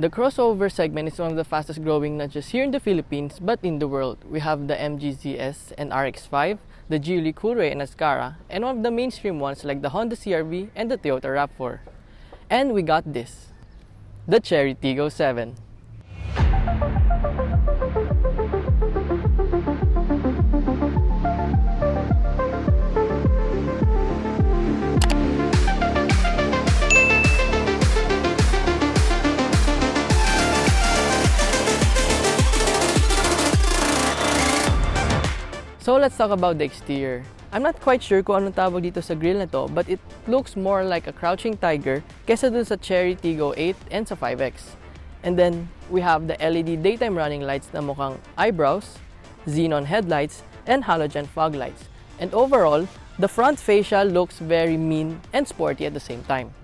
The crossover segment is one of the fastest growing not just here in the Philippines but in the world. We have the MG ZS and RX-5, the Geely Coolray and Ascara, and one of the mainstream ones like the Honda CR-V and the Toyota RAV4. And we got this, the Chery Tiggo 7. So let's talk about the exterior. I'm not quite sure kung anong tawag dito sa grille na to, but it looks more like a crouching tiger kesa dun sa Chery Tiggo 8 and sa 5X. And then we have the LED daytime running lights na mukhang eyebrows, xenon headlights, and halogen fog lights. And overall, the front fascia looks very mean and sporty at the same time.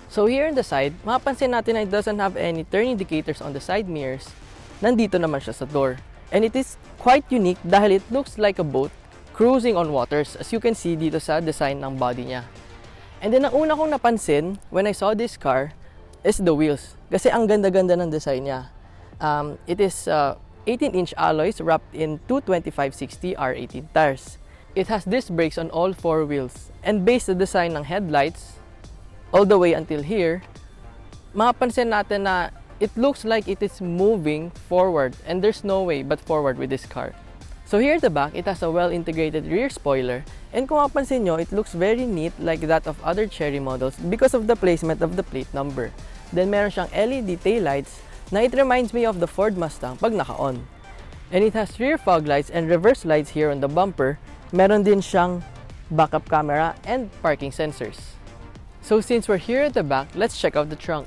So here on the side, mapapansin natin na it doesn't have any turn indicators on the side mirrors. Nandito naman siya sa door. And it is quite unique dahil it looks like a boat cruising on waters, as you can see dito sa design ng body niya. And then ang una kong napansin when I saw this car is the wheels. Kasi ang ganda-ganda ng design niya. It is 18-inch alloys wrapped in 225/60 R18 tires. It has disc brakes on all four wheels. And based the design ng headlights, all the way until here, mapapansin natin na it looks like it is moving forward, and there's no way but forward with this car. So here at the back, it has a well-integrated rear spoiler, and kung mapansin nyo, it looks very neat like that of other Chery models because of the placement of the plate number. Then meron siyang LED taillights na it reminds me of the Ford Mustang pag naka-on. And it has rear fog lights and reverse lights here on the bumper. Meron din siyang backup camera and parking sensors. So since we're here at the back, let's check out the trunk.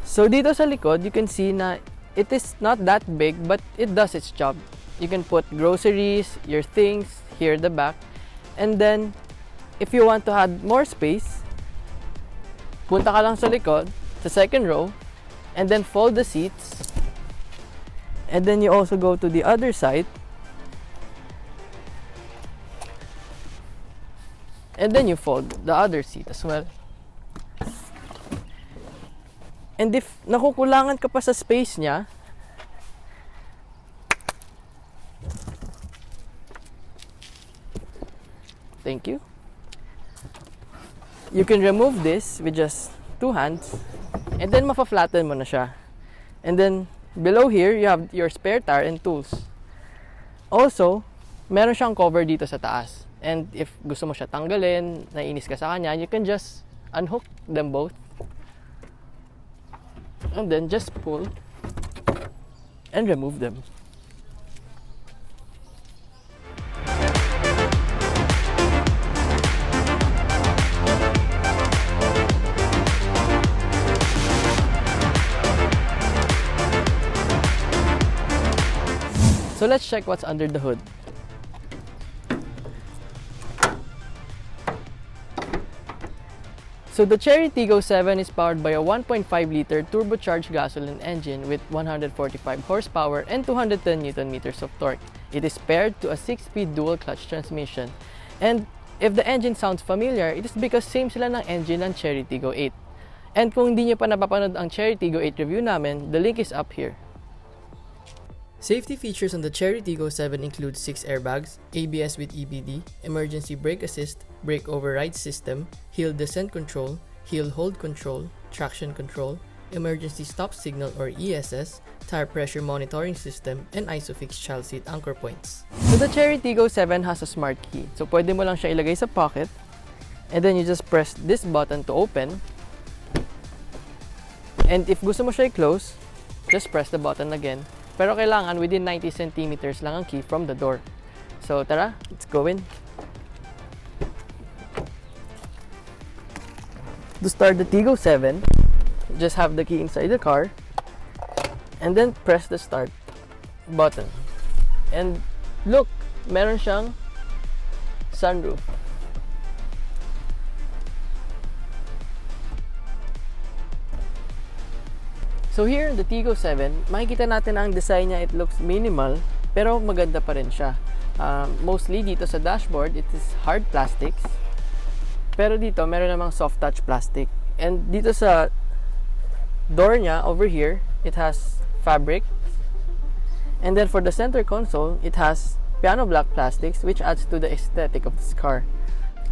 So dito sa likod, you can see na it is not that big but it does its job. You can put groceries, your things here at the back. And then, if you want to add more space, punta ka lang sa likod, sa second row, and then fold the seats. And then you also go to the other side. And then you fold the other seat as well. And if nakukulangan ka pa sa space niya, thank you. You can remove this with just two hands, and then mafa-flatten mo na siya. And then below here, you have your spare tire and tools. Also, meron siyang cover dito sa taas. And if gusto mo siya tanggalin, naiinis ka sa kanya, you can just unhook them both. And then just pull and remove them. So let's check what's under the hood. So the Chery Tiggo 7 is powered by a 1.5-liter turbocharged gasoline engine with 145 horsepower and 210 Nm of torque. It is paired to a 6-speed dual-clutch transmission. And if the engine sounds familiar, it is because same sila ng engine ng Chery Tiggo 8. And kung hindi nyo pa napapanood ang Chery Tiggo 8 review namin, the link is up here. Safety features on the Chery Tiggo 7 include 6 airbags, ABS with EBD, emergency brake assist, brake override system, hill descent control, hill hold control, traction control, emergency stop signal or ESS, tire pressure monitoring system, and ISOFIX child seat anchor points. So the Chery Tiggo 7 has a smart key. So pwede mo lang siya ilagay sa pocket, and then you just press this button to open. And if gusto mo siya i-close, just press the button again. Pero kailangan within 90 centimeters lang ang key from the door. So tara, let's go in. To start the Tiggo 7, just have the key inside the car and then press the start button. And look, meron siyang sunroof. So here in the Tiggo 7, makikita natin ang design niya, it looks minimal pero maganda pa rin siya. Mostly dito sa dashboard, it is hard plastics. Pero dito, meron namang soft touch plastic. And dito sa door niya, over here, it has fabric. And then for the center console, it has piano black plastics, which adds to the aesthetic of this car.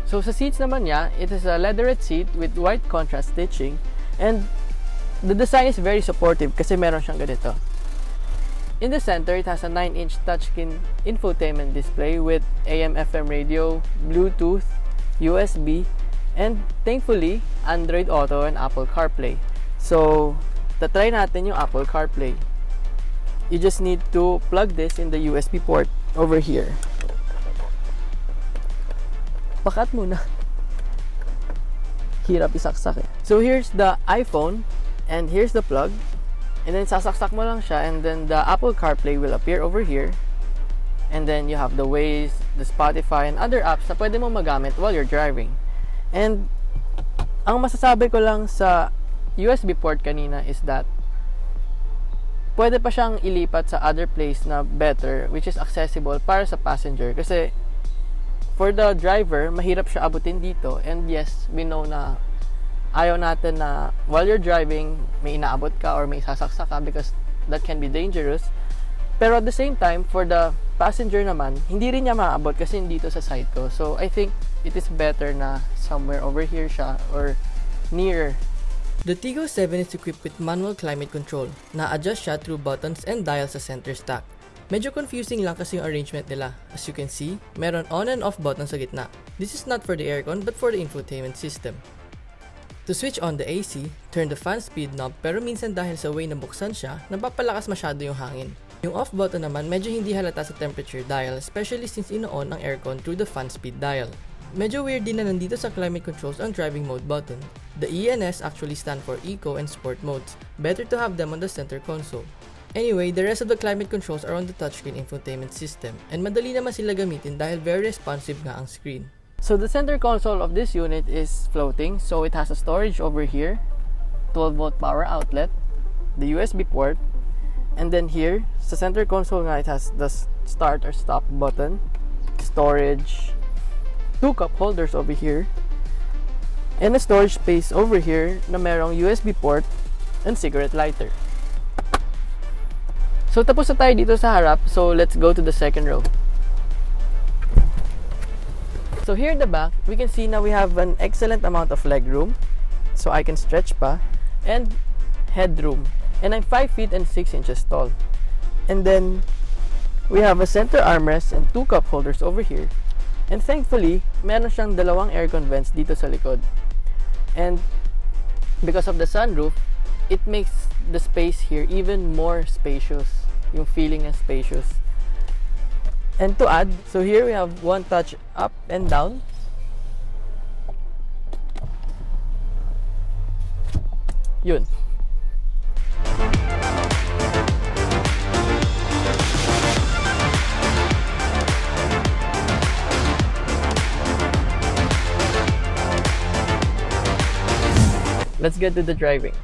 So sa seats naman niya, it is a leatherette seat with white contrast stitching. And the design is very supportive kasi meron siyang ganito. In the center, it has a 9-inch touchscreen infotainment display with AM/FM radio, Bluetooth, USB, and thankfully, Android Auto and Apple CarPlay. So, tatry natin yung Apple CarPlay. You just need to plug this in the USB port over here. Pakat muna. Hirap isaksak eh. So, here's the iPhone, and here's the plug. And then sasaksak mo lang siya, and then the Apple CarPlay will appear over here. And then you have the Waze, the Spotify, and other apps na pwede mo magamit while you're driving. And ang masasabi ko lang sa USB port kanina is that pwede pa siyang ilipat sa other place na better, which is accessible para sa passenger. Kasi for the driver, mahirap siya abutin dito. And yes, we know na ayaw natin na while you're driving, may inaabot ka or may sasaksak ka because that can be dangerous. Pero at the same time, for the passenger naman, hindi rin niya maaabot kasi dito sa side ko. So, I think it is better na somewhere over here siya or near. The Tiggo 7 is equipped with manual climate control. Na-adjust siya through buttons and dials sa center stack. Medyo confusing lang kasi yung arrangement nila. As you can see, meron on and off button sa gitna. This is not for the aircon but for the infotainment system. To switch on the AC, turn the fan speed knob pero minsan dahil sa way na buksan siya, napapalakas masyado yung hangin. Yung off button naman medyo hindi halata sa temperature dial, especially since ino-on ang aircon through the fan speed dial. Medyo weird din na nandito sa climate controls ang driving mode button. The ENS actually stand for Eco and Sport modes. Better to have them on the center console. Anyway, the rest of the climate controls are on the touchscreen infotainment system, and madali naman sila gamitin dahil very responsive nga ang screen. So the center console of this unit is floating, so it has a storage over here, 12-volt power outlet, the USB port, and then here, sa center console nga, it has the start or stop button, storage, 2 cup holders over here, and a storage space over here na merong USB port and cigarette lighter. So tapos na tayo dito sa harap, so let's go to the second row. So here in the back, we can see now we have an excellent amount of leg room. So I can stretch pa. And headroom. And I'm 5 feet and 6 inches tall. And then, we have a center armrest and 2 cup holders over here. And thankfully, meron siyang dalawang aircon vents dito sa likod. And because of the sunroof, it makes the space here even more spacious. Yung feeling ng spacious. And to add, so here we have one touch up and down. Yun. Let's get to the driving.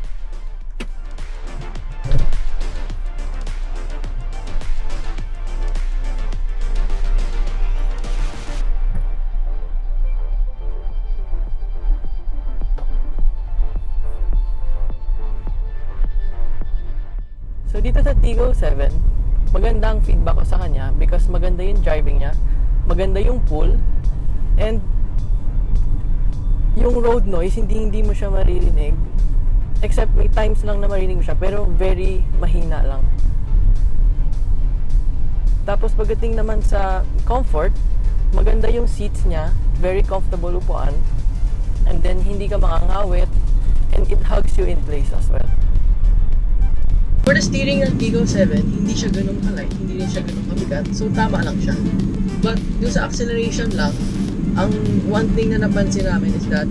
So dito sa Tiggo 7, maganda ang feedback ko sa kanya because maganda yung driving niya, maganda yung pull, and yung road noise, hindi mo siya maririnig. Except may times lang na marinig mo siya, pero very mahina lang. Tapos pagdating naman sa comfort, maganda yung seats niya, very comfortable upuan, and then hindi ka makangawit, and it hugs you in place as well. For the steering ng Tiggo 7, hindi siya ganun ka-light, hindi rin siya ganun kabigat, so tama lang siya. But yung sa acceleration lang, ang one thing na napansin namin is that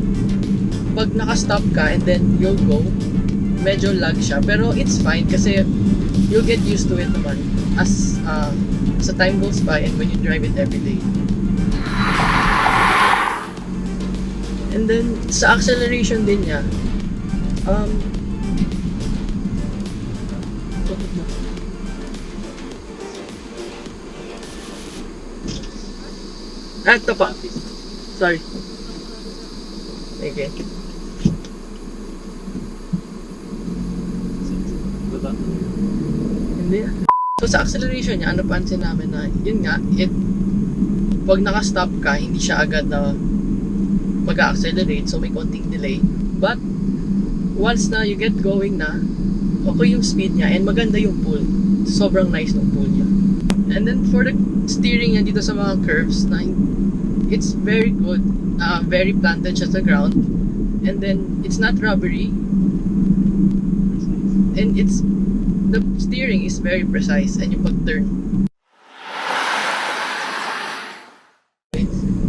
pag naka-stop ka and then you'll go, medyo lag siya. Pero it's fine kasi you'll get used to it naman as time goes by and when you drive it every day. And then sa acceleration din niya, Ah, ito pa. Sorry. Okay. Hindi. So sa acceleration niya, ano pansin namin na, yun nga, pag naka-stop ka, hindi siya agad na mag-accelerate, so may konting delay. But, once na you get going na, okay yung speed niya, and maganda yung pull. Sobrang nice ng pull niya. And then, for the steering niya dito sa mga curves, na it's very good. Very planted siya sa ground. And then, it's not rubbery. And the steering is very precise, and yung pag-turn.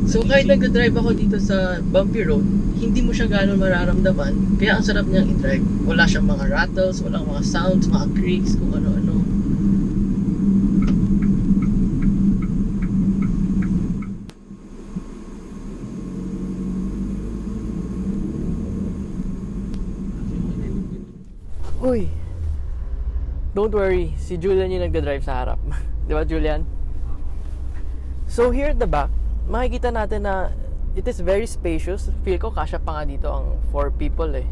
So kahit nag-drive ako dito sa bumpy road, hindi mo siya gano'n mararamdaman. Kaya ang sarap niyang i-drive. Wala siyang mga rattles, walang mga sounds, mga creaks, kung ano-ano. Uy! Don't worry, si Julian yung nagda-drive sa harap. Di ba, Julian? So here at the back, makikita natin na it is very spacious. Feel ko kasya pa nga dito ang 4 people eh.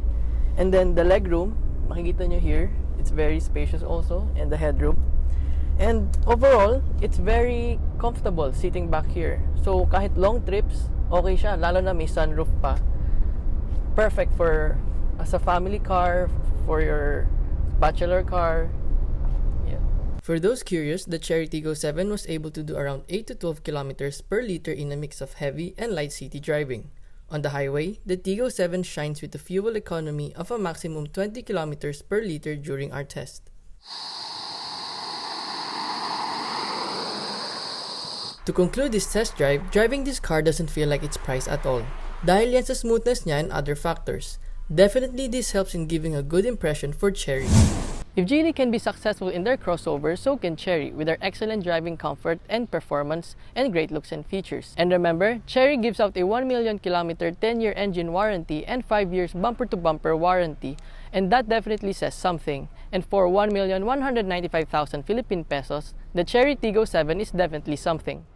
And then the legroom, makikita nyo here, it's very spacious also. And the headroom. And overall, it's very comfortable sitting back here. So kahit long trips, okay siya. Lalo na may sunroof pa. Perfect for as a family car, for your bachelor car. For those curious, the Chery Tiggo 7 was able to do around 8 to 12 kilometers per liter in a mix of heavy and light city driving. On the highway, the Tiggo 7 shines with a fuel economy of a maximum 20 kilometers per liter during our test. To conclude this test drive, driving this car doesn't feel like it's priced at all. Dahil yan sa smoothness niya and other factors. Definitely this helps in giving a good impression for Chery. If Geely can be successful in their crossover, so can Chery with their excellent driving comfort and performance and great looks and features. And remember, Chery gives out a 1 million kilometer 10-year engine warranty and 5 years bumper-to-bumper warranty. And that definitely says something. And for 1,195,000 Philippine pesos, the Chery Tiggo 7 is definitely something.